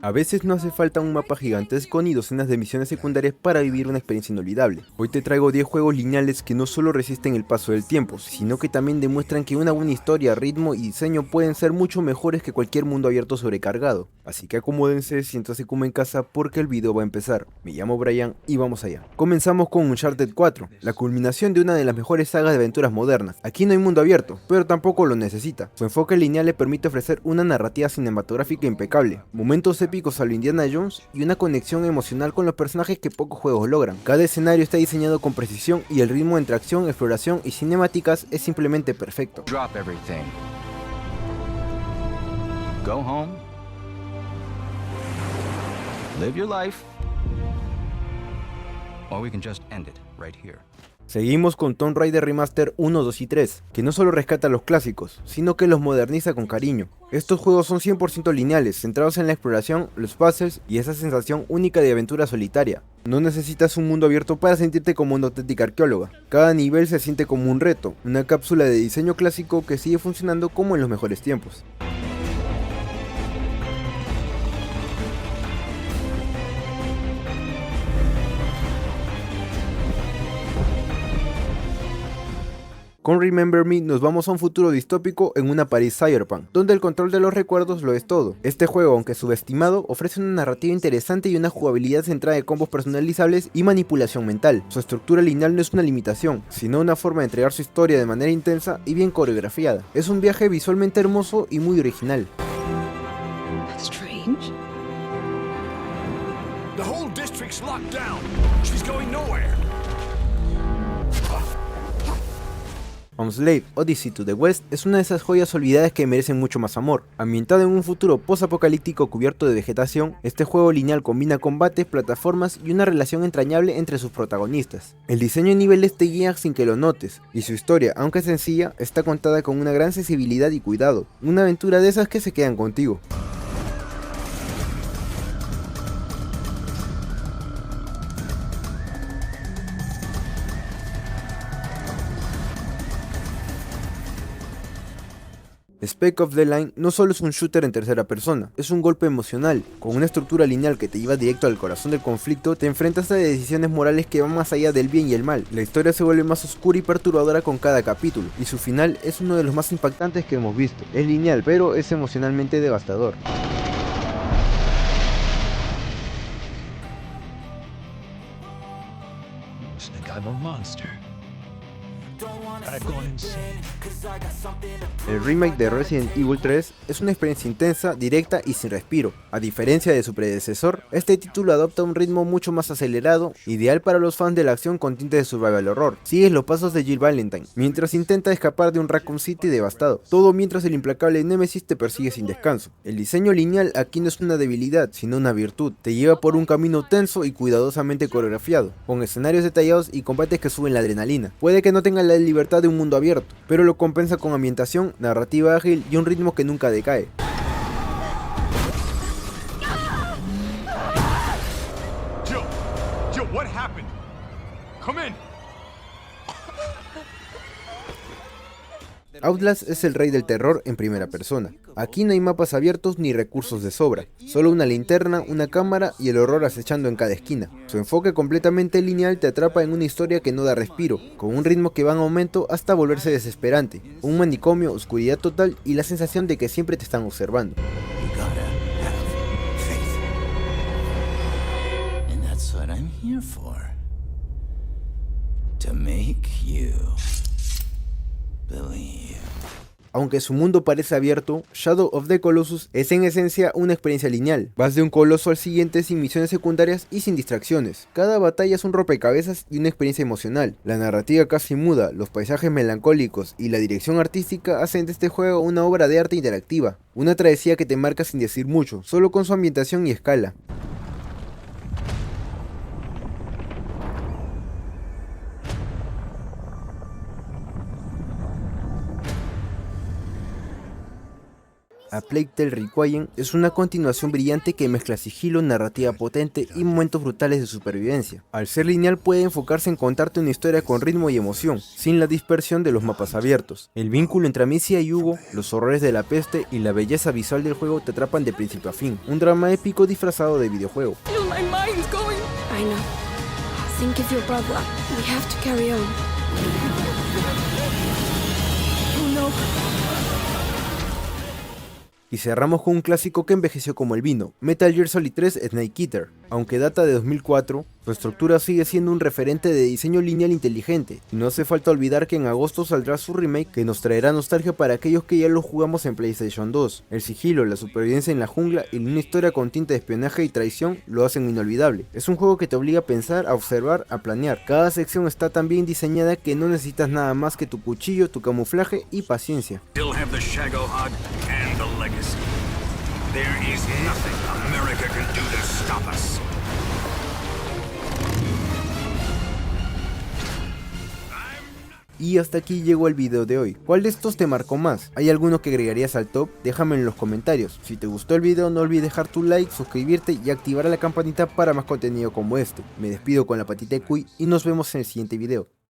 A veces no hace falta un mapa gigantesco ni docenas de misiones secundarias para vivir una experiencia inolvidable. Hoy te traigo 10 juegos lineales que no solo resisten el paso del tiempo, sino que también demuestran que una buena historia, ritmo y diseño pueden ser mucho mejores que cualquier mundo abierto sobrecargado. Así que acomódense, siéntanse como en casa porque el video va a empezar. Me llamo Brian y vamos allá. Comenzamos con Uncharted 4, la culminación de una de las mejores sagas de aventuras modernas. Aquí no hay mundo abierto, pero tampoco lo necesita. Su enfoque lineal le permite ofrecer una narrativa cinematográfica impecable, momentos épicos a lo Indiana Jones y una conexión emocional con los personajes que pocos juegos logran. Cada escenario está diseñado con precisión y el ritmo entre acción, exploración y cinemáticas es simplemente perfecto. Drop everything. Go home. Live your life. Or we can just end it right here. Seguimos con Tomb Raider Remaster 1, 2 y 3, que no solo rescata los clásicos, sino que los moderniza con cariño. Estos juegos son 100% lineales, centrados en la exploración, los puzzles y esa sensación única de aventura solitaria. No necesitas un mundo abierto para sentirte como una auténtica arqueóloga. Cada nivel se siente como un reto, una cápsula de diseño clásico que sigue funcionando como en los mejores tiempos. Con Remember Me nos vamos a un futuro distópico en una París cyberpunk, donde el control de los recuerdos lo es todo. Este juego, aunque subestimado, ofrece una narrativa interesante y una jugabilidad centrada en combos personalizables y manipulación mental. Su estructura lineal no es una limitación, sino una forma de entregar su historia de manera intensa y bien coreografiada. Es un viaje visualmente hermoso y muy original. Strange. The whole district's locked down. She's going nowhere. Enslaved: Odyssey to the West es una de esas joyas olvidadas que merecen mucho más amor. Ambientado en un futuro post-apocalíptico cubierto de vegetación, este juego lineal combina combates, plataformas y una relación entrañable entre sus protagonistas. El diseño de niveles te guía sin que lo notes, y su historia, aunque sencilla, está contada con una gran sensibilidad y cuidado. Una aventura de esas que se quedan contigo. Spec Ops: The Line no solo es un shooter en tercera persona, es un golpe emocional. Con una estructura lineal que te lleva directo al corazón del conflicto, te enfrentas a decisiones morales que van más allá del bien y el mal. La historia se vuelve más oscura y perturbadora con cada capítulo, y su final es uno de los más impactantes que hemos visto. Es lineal, pero es emocionalmente devastador. I'm a monster. I've gone insane. El remake de Resident Evil 3 es una experiencia intensa, directa y sin respiro. A diferencia de su predecesor, este título adopta un ritmo mucho más acelerado, ideal para los fans de la acción con tintes de survival horror. Sigues los pasos de Jill Valentine, mientras intenta escapar de un Raccoon City devastado, todo mientras el implacable Nemesis te persigue sin descanso. El diseño lineal aquí no es una debilidad, sino una virtud. Te lleva por un camino tenso y cuidadosamente coreografiado, con escenarios detallados y combates que suben la adrenalina. Puede que no tenga la libertad de un mundo abierto, pero lo compensa con ambientación, narrativa ágil y un ritmo que nunca decae. Jill, what happened? Come in. Outlast es el rey del terror en primera persona. Aquí no hay mapas abiertos ni recursos de sobra, solo una linterna, una cámara y el horror acechando en cada esquina. Su enfoque completamente lineal te atrapa en una historia que no da respiro, con un ritmo que va en aumento hasta volverse desesperante, un manicomio, oscuridad total y la sensación de que siempre te están observando. You gotta have faith. And that's what I'm here for. To make you believe. Aunque su mundo parece abierto, Shadow of the Colossus es en esencia una experiencia lineal. Vas de un coloso al siguiente sin misiones secundarias y sin distracciones. Cada batalla es un rompecabezas y una experiencia emocional. La narrativa casi muda, los paisajes melancólicos y la dirección artística hacen de este juego una obra de arte interactiva. Una travesía que te marca sin decir mucho, solo con su ambientación y escala. A A Plague Tale Requiem es una continuación brillante que mezcla sigilo, narrativa potente y momentos brutales de supervivencia. Al ser lineal puede enfocarse en contarte una historia con ritmo y emoción, sin la dispersión de los mapas abiertos. El vínculo entre Amicia y Hugo, los horrores de la peste y la belleza visual del juego te atrapan de principio a fin. Un drama épico disfrazado de videojuego. My mind's going. I know. Think of your brother. We have to carry on. Oh no. Y cerramos con un clásico que envejeció como el vino, Metal Gear Solid 3 Snake Eater. Aunque data de 2004, su estructura sigue siendo un referente de diseño lineal inteligente, y no hace falta olvidar que en agosto saldrá su remake que nos traerá nostalgia para aquellos que ya lo jugamos en PlayStation 2. El sigilo, la supervivencia en la jungla y una historia con tinta de espionaje y traición lo hacen inolvidable. Es un juego que te obliga a pensar, a observar, a planear. Cada sección está tan bien diseñada que no necesitas nada más que tu cuchillo, tu camuflaje y paciencia. Still have the Shagohod and the legacy. There is nothing America can do to stop us. Y hasta aquí llegó el video de hoy. ¿Cuál de estos te marcó más? ¿Hay alguno que agregarías al top? Déjame en los comentarios. Si te gustó el video no olvides dejar tu like, suscribirte y activar la campanita para más contenido como este. Me despido con la patita de Cuy y nos vemos en el siguiente video.